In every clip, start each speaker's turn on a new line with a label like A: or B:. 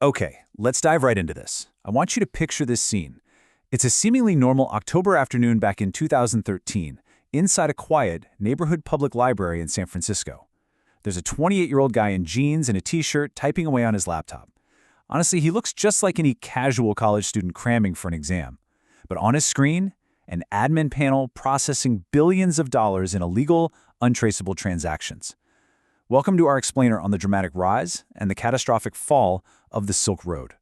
A: Okay, let's dive right into this. I want you to picture this scene. It's a seemingly normal October afternoon back in 2013, inside a quiet neighborhood public library in San Francisco. There's a 28-year-old guy in jeans and a t-shirt typing away on his laptop. Honestly, he looks just like any casual college student cramming for an exam. But on his screen, an admin panel processing billions of dollars in illegal, untraceable transactions. Welcome to our explainer on the dramatic rise and the catastrophic fall of the Silk Road.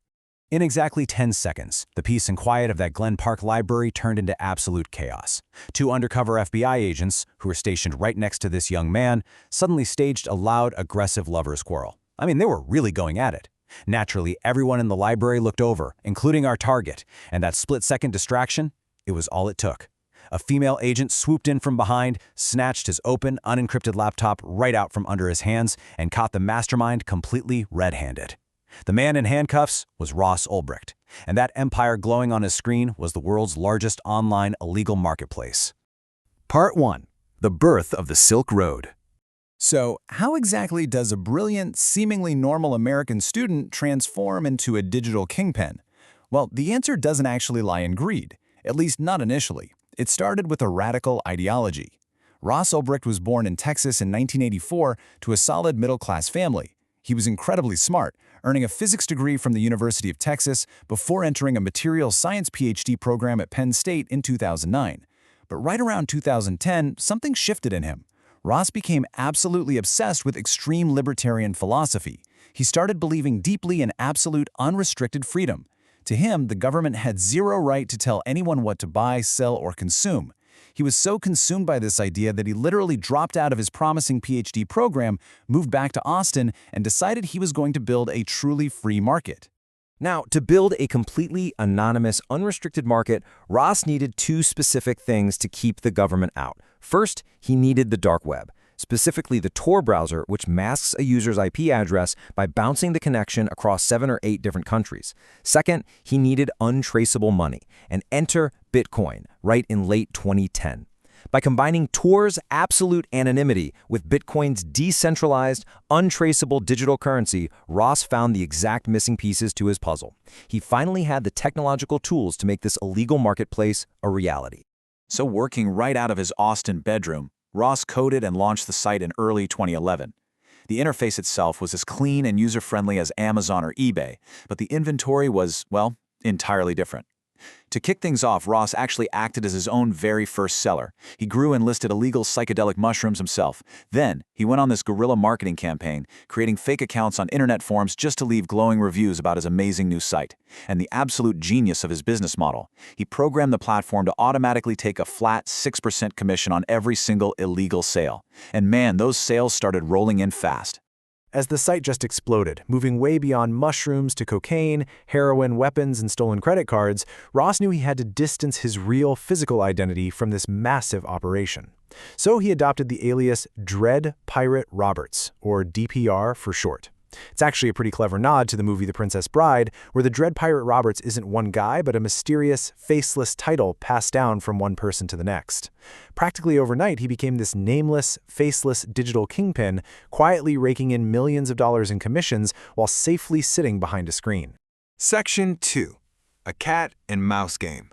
B: In exactly 10 seconds, the peace and quiet of that Glen Park library turned into absolute chaos. Two undercover FBI agents, who were stationed right next to this young man, suddenly staged a loud, aggressive lover's quarrel. I mean, they were really going at it. Naturally, everyone in the library looked over, including our target, and that split-second distraction, it was all it took. A female agent swooped in from behind, snatched his open, unencrypted laptop right out from under his hands, and caught the mastermind completely red-handed. The man in handcuffs was Ross Ulbricht, and that empire glowing on his screen was the world's largest online illegal marketplace.
A: Part 1. The birth of the Silk Road.
B: So, how exactly does a brilliant, seemingly normal American student transform into a digital kingpin? Well, the answer doesn't actually lie in greed, at least not initially. It started with a radical ideology. Ross Ulbricht was born in Texas in 1984 to a solid middle-class family. He was incredibly smart, earning a physics degree from the University of Texas before entering a materials science PhD program at Penn State in 2009. But right around 2010, something shifted in him. Ross became absolutely obsessed with extreme libertarian philosophy. He started believing deeply in absolute, unrestricted freedom. To him, the government had zero right to tell anyone what to buy, sell, or consume. He was so consumed by this idea that he literally dropped out of his promising PhD program, moved back to Austin, and decided he was going to build a truly free market.
C: Now, to build a completely anonymous, unrestricted market, Ross needed two specific things to keep the government out. First, he needed the dark web, specifically the Tor browser, which masks a user's IP address by bouncing the connection across 7 or 8 different countries. Second, he needed untraceable money, and enter Bitcoin, right in late 2010. By combining Tor's absolute anonymity with Bitcoin's decentralized, untraceable digital currency, Ross found the exact missing pieces to his puzzle. He finally had the technological tools to make this illegal marketplace a reality.
A: So working right out of his Austin bedroom, Ross coded and launched the site in early 2011. The interface itself was as clean and user-friendly as Amazon or eBay, but the inventory was, well, entirely different. To kick things off, Ross actually acted as his own very first seller. He grew and listed illegal psychedelic mushrooms himself. Then, he went on this guerrilla marketing campaign, creating fake accounts on internet forums just to leave glowing reviews about his amazing new site. And the absolute genius of his business model, he programmed the platform to automatically take a flat 6% commission on every single illegal sale. And man, those sales started rolling in fast.
D: As the site just exploded, moving way beyond mushrooms to cocaine, heroin, weapons, and stolen credit cards, Ross knew he had to distance his real physical identity from this massive operation. So he adopted the alias Dread Pirate Roberts, or DPR for short. It's actually a pretty clever nod to the movie The Princess Bride, where the Dread Pirate Roberts isn't one guy, but a mysterious, faceless title passed down from one person to the next. Practically overnight, he became this nameless, faceless digital kingpin, quietly raking in millions of dollars in commissions while safely sitting behind a screen.
E: Section 2. A cat and mouse game.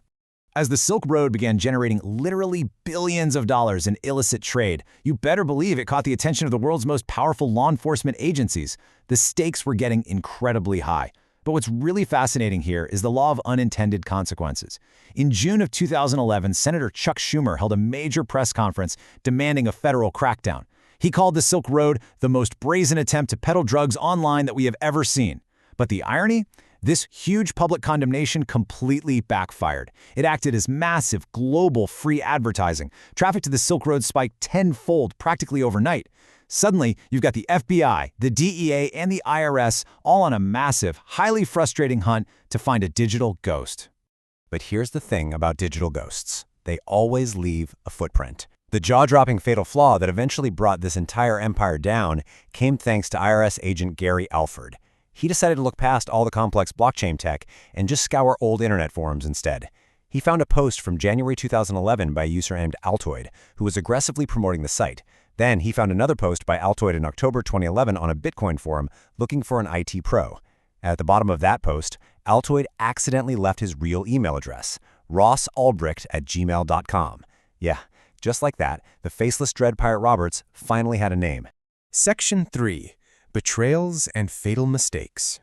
B: As the Silk Road began generating literally billions of dollars in illicit trade, you better believe it caught the attention of the world's most powerful law enforcement agencies. The stakes were getting incredibly high. But what's really fascinating here is the law of unintended consequences. In June of 2011, Senator Chuck Schumer held a major press conference demanding a federal crackdown. He called the Silk Road the most brazen attempt to peddle drugs online that we have ever seen. But the irony? This huge public condemnation completely backfired. It acted as massive, global free advertising. Traffic to the Silk Road spiked tenfold practically overnight. Suddenly, you've got the FBI, the DEA, and the IRS all on a massive, highly frustrating hunt to find a digital ghost.
C: But here's the thing about digital ghosts. They always leave a footprint. The jaw-dropping fatal flaw that eventually brought this entire empire down came thanks to IRS agent Gary Alford. He decided to look past all the complex blockchain tech and just scour old internet forums instead. He found a post from January 2011 by a user named Altoid, who was aggressively promoting the site. Then he found another post by Altoid in October 2011 on a Bitcoin forum looking for an IT pro.
B: At the bottom of that post, Altoid accidentally left his real email address, rossalbrecht@gmail.com. Yeah, just like that, the faceless Dread Pirate Roberts finally had a name.
F: Section 3. Betrayals and Fatal Mistakes.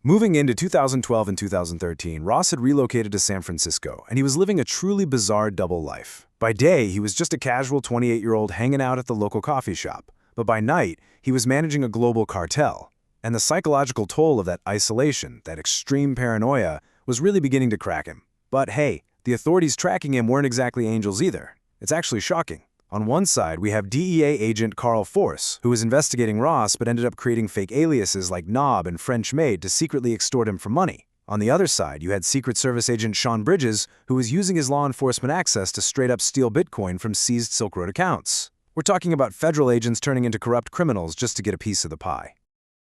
D: Moving into 2012 and 2013, Ross had relocated to San Francisco, and he was living a truly bizarre double life. By day, he was just a casual 28-year-old hanging out at the local coffee shop. But by night, he was managing a global cartel. And the psychological toll of that isolation, that extreme paranoia, was really beginning to crack him. But hey, the authorities tracking him weren't exactly angels either. It's actually shocking. On one side, we have DEA agent Carl Force, who was investigating Ross but ended up creating fake aliases like Knob and French Maid to secretly extort him for money. On the other side, you had Secret Service agent Sean Bridges, who was using his law enforcement access to straight up steal Bitcoin from seized Silk Road accounts. We're talking about federal agents turning into corrupt criminals just to get a piece of the pie.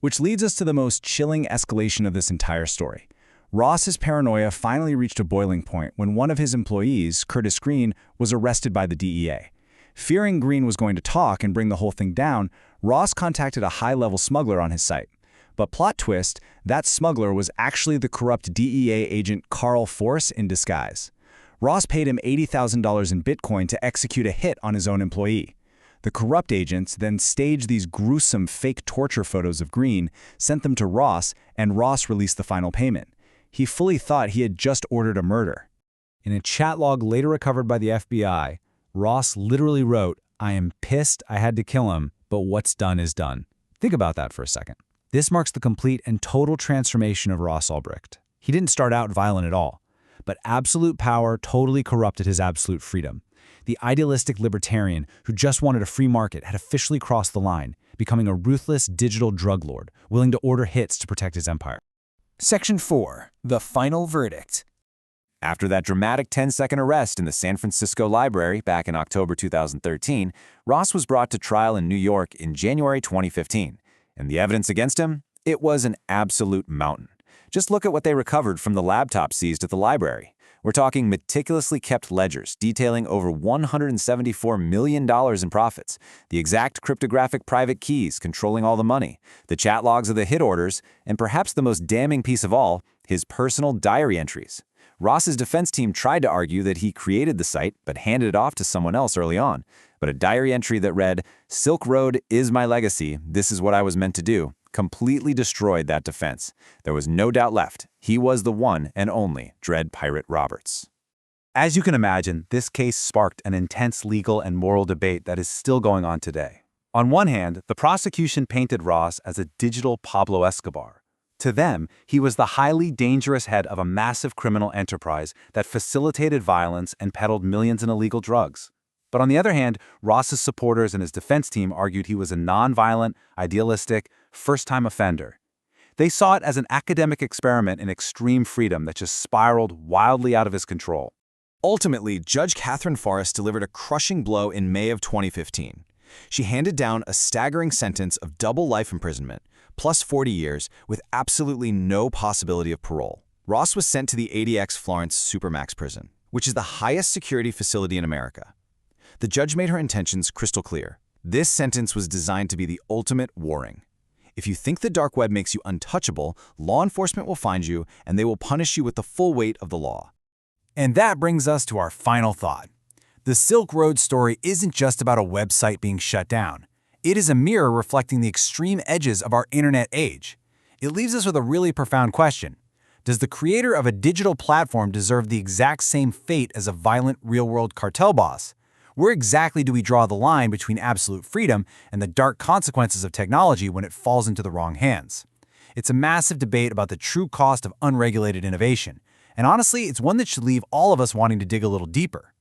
B: Which leads us to the most chilling escalation of this entire story. Ross's paranoia finally reached a boiling point when one of his employees, Curtis Green, was arrested by the DEA. Fearing Green was going to talk and bring the whole thing down, Ross contacted a high-level smuggler on his site. But plot twist, that smuggler was actually the corrupt DEA agent Carl Force in disguise. Ross paid him $80,000 in Bitcoin to execute a hit on his own employee. The corrupt agents then staged these gruesome fake torture photos of Green, sent them to Ross, and Ross released the final payment. He fully thought he had just ordered a murder.
G: In a chat log later recovered by the FBI, Ross literally wrote, "I am pissed I had to kill him, but what's done is done." Think about that for a second. This marks the complete and total transformation of Ross Ulbricht. He didn't start out violent at all, but absolute power totally corrupted his absolute freedom. The idealistic libertarian who just wanted a free market had officially crossed the line, becoming a ruthless digital drug lord, willing to order hits to protect his empire.
F: Section 4. The Final Verdict.
A: After that dramatic 10-second arrest in the San Francisco library back in October 2013, Ross was brought to trial in New York in January 2015. And the evidence against him? It was an absolute mountain. Just look at what they recovered from the laptop seized at the library. We're talking meticulously kept ledgers detailing over $174 million in profits, the exact cryptographic private keys controlling all the money, the chat logs of the hit orders, and perhaps the most damning piece of all, his personal diary entries. Ross's defense team tried to argue that he created the site but handed it off to someone else early on. But a diary entry that read, "Silk Road is my legacy, this is what I was meant to do," completely destroyed that defense. There was no doubt left. He was the one and only Dread Pirate Roberts.
H: As you can imagine, this case sparked an intense legal and moral debate that is still going on today. On one hand, the prosecution painted Ross as a digital Pablo Escobar. To them, he was the highly dangerous head of a massive criminal enterprise that facilitated violence and peddled millions in illegal drugs. But on the other hand, Ross's supporters and his defense team argued he was a non-violent, idealistic, first-time offender. They saw it as an academic experiment in extreme freedom that just spiraled wildly out of his control.
B: Ultimately, Judge Catherine Forrest delivered a crushing blow in May of 2015. She handed down a staggering sentence of double life imprisonment, plus 40 years, with absolutely no possibility of parole. Ross was sent to the ADX Florence Supermax prison, which is the highest security facility in America. The judge made her intentions crystal clear. This sentence was designed to be the ultimate warning. If you think the dark web makes you untouchable, law enforcement will find you, and they will punish you with the full weight of the law.
G: And that brings us to our final thought. The Silk Road story isn't just about a website being shut down. It is a mirror reflecting the extreme edges of our internet age. It leaves us with a really profound question. Does the creator of a digital platform deserve the exact same fate as a violent real-world cartel boss? Where exactly do we draw the line between absolute freedom and the dark consequences of technology when it falls into the wrong hands? It's a massive debate about the true cost of unregulated innovation. And honestly, it's one that should leave all of us wanting to dig a little deeper.